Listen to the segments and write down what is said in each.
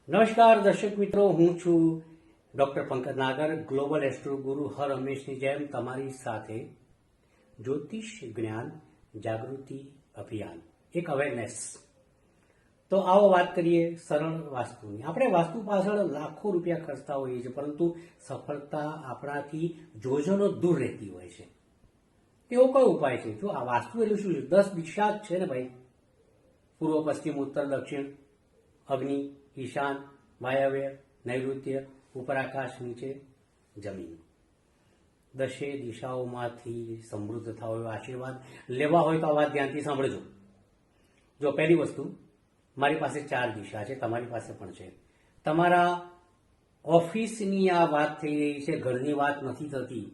નમસ્કાર દર્શક મિત્રો, હું છું ડોક્ટર પંકજ નાગર, ગ્લોબલ એસ્ટ્રો ગુરુ. હર હંમેશની જેમ તમારી સાથે જ્યોતિષ જ્ઞાન જાગૃતિ અભિયાન, એક અવેરનેસ. તો આવો વાત કરીએ સરળ વાસ્તુની. આપણે વાસ્તુ પાછળ લાખો રૂપિયા ખર્ચતા હોઈએ છીએ, પરંતુ સફળતા આપણાથી જોજનો દૂર રહેતી હોય છે. એવો કયો ઉપાય છે? જો આ વાસ્તુ એટલે શું છે? 10 દિશા જ છે ને ભાઈ. પૂર્વ, પશ્ચિમ, ઉત્તર, દક્ષિણ, અગ્નિ, ઈશાન, વાયવ્ય, નૈઋત્ય, ઉપર આકાશ, નીચે જમીન. 10 દિશાઓમાંથી સમૃદ્ધ થાવ એવો આશીર્વાદ લેવા હોય તો આ વાત ધ્યાનથી સાંભળજો. જો પહેલી વસ્તુ, મારી પાસે 4 દિશા છે, તમારી પાસે પણ છે. તમારા ઓફિસની આ વાત થઈ રહી છે, ઘરની વાત નથી થતી.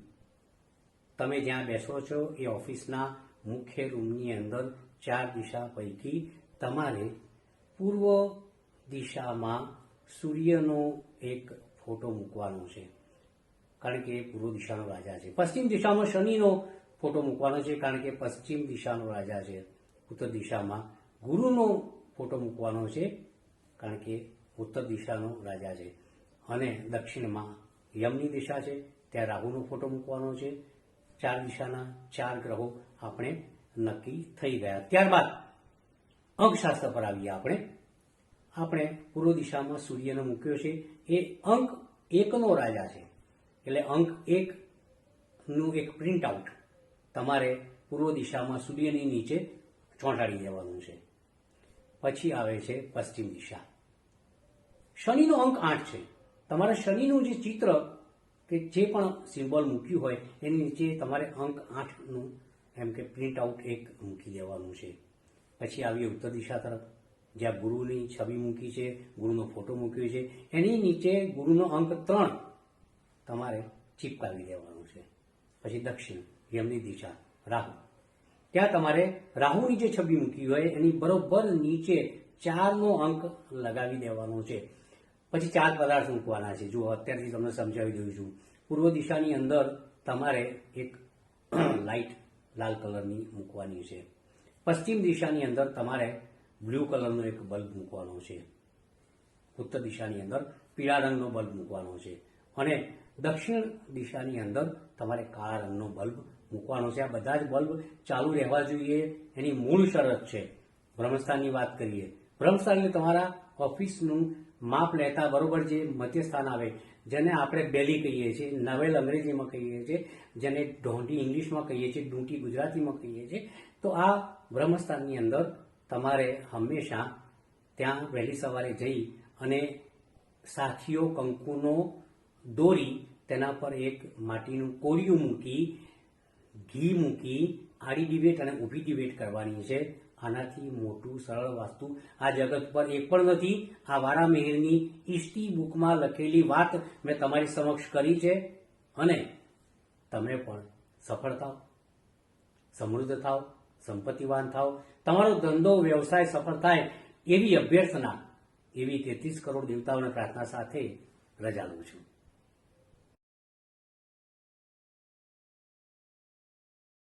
તમે જ્યાં બેસો છો એ ઓફિસના મુખ્ય રૂમની અંદર 4 દિશા પૈકી તમારે પૂર્વ દિશામાં સૂર્યનો એક ફોટો મૂકવાનો છે, કારણ કે એ પૂર્વ દિશાનો રાજા છે. પશ્ચિમ દિશામાં શનિનો ફોટો મૂકવાનો છે, કારણ કે પશ્ચિમ દિશાનો રાજા છે. ઉત્તર દિશામાં ગુરુનો ફોટો મૂકવાનો છે, કારણ કે ઉત્તર દિશાનો રાજા છે. અને દક્ષિણમાં યમની દિશા છે, ત્યાં રાહુનો ફોટો મૂકવાનો છે. 4 દિશાના 4 ગ્રહો આપણે નક્કી થઈ ગયા. ત્યારબાદ અંકશાસ્ત્ર પર આવીએ. આપણે પૂર્વ દિશામાં સૂર્યનો મૂક્યો છે, એ અંક 1નો રાજા છે. એટલે અંક 1નું એક પ્રિન્ટ આઉટ તમારે પૂર્વ દિશામાં સૂર્યની નીચે ચોંટાડી દેવાનું છે. પછી આવે છે પશ્ચિમ દિશા. શનિનો અંક 8 છે. તમારે શનિનું જે ચિત્ર કે જે પણ સિમ્બોલ મૂક્યું હોય એની નીચે તમારે અંક 8નું એમ કે પ્રિન્ટ આઉટ એક મૂકી દેવાનું છે. પછી આવીએ ઉત્તર દિશા તરફ, જ્યાં ગુરુની છબી મૂકી છે, ગુરુનો ફોટો મૂક્યો છે, એની નીચે ગુરુનો અંક 3 તમારે ચીપકાવી દેવાનો છે. પછી દક્ષિણ યમની દિશા, રાહુ, ત્યાં તમારે રાહુની જે છબી મૂકી હોય એની બરોબર નીચે 4નો અંક લગાવી દેવાનો છે. પછી 4 પદાર્થ મૂકવાના છે. જુઓ, અત્યારથી તમને સમજાવી દઉં છું. પૂર્વ દિશાની અંદર તમારે એક લાઇટ લાલ કલરની મૂકવાની છે. પશ્ચિમ દિશાની અંદર તમારે બ્લુ કલરનો એક બલ્બ મૂકવાનો છે. ઉત્તર દિશાની અંદર પીળા રંગનો બલ્બ મૂકવાનો છે. અને દક્ષિણ દિશાની અંદર તમારે કાળા રંગનો બલ્બ મૂકવાનો છે. આ બધા જ બલ્બ ચાલુ રહેવા જોઈએ. એની મૂળ શરત છે. બ્રહ્મસ્થાનની વાત કરીએ. બ્રહ્મસ્થાન એટલે તમારા ઓફિસનું માપ લેતા બરોબર જે મધ્યસ્થાન આવે, જેને આપણે બેલી કહીએ છીએ, નવેલ અંગ્રેજીમાં કહીએ છીએ, જેને ઢોંઢી ઇંગ્લિશમાં કહીએ છીએ, ડૂંટી ગુજરાતીમાં કહીએ છીએ. તો આ બ્રહ્મસ્થાનની અંદર તમારે હંમેશા ત્યાં વહેલી સવારે જઈ અને સાથીઓ કંકુનો દોરી તેના પર એક માટીનું કોળિયું મૂકી, ઘી મૂકી, આડી ડિબેટ અને ઊભી ડિબેટ કરવાની છે. આનાથી મોટું સરળ વાસ્તુ આ જગત પર એક પણ નથી. આ વારા મિહિરની ઈષ્ટી બુકમાં લખેલી વાત મેં તમારી સમક્ષ કરી છે. અને તમે પણ સફળ થાવ, સમૃદ્ધ થાવ, સંપત્તિવાન થાવ, તમારો ધંધો વ્યવસાય સફળ થાય એવી અભ્યર્થના, એવી 33 કરોડ દેવતાઓની પ્રાર્થના સાથે રજા લઉં છું.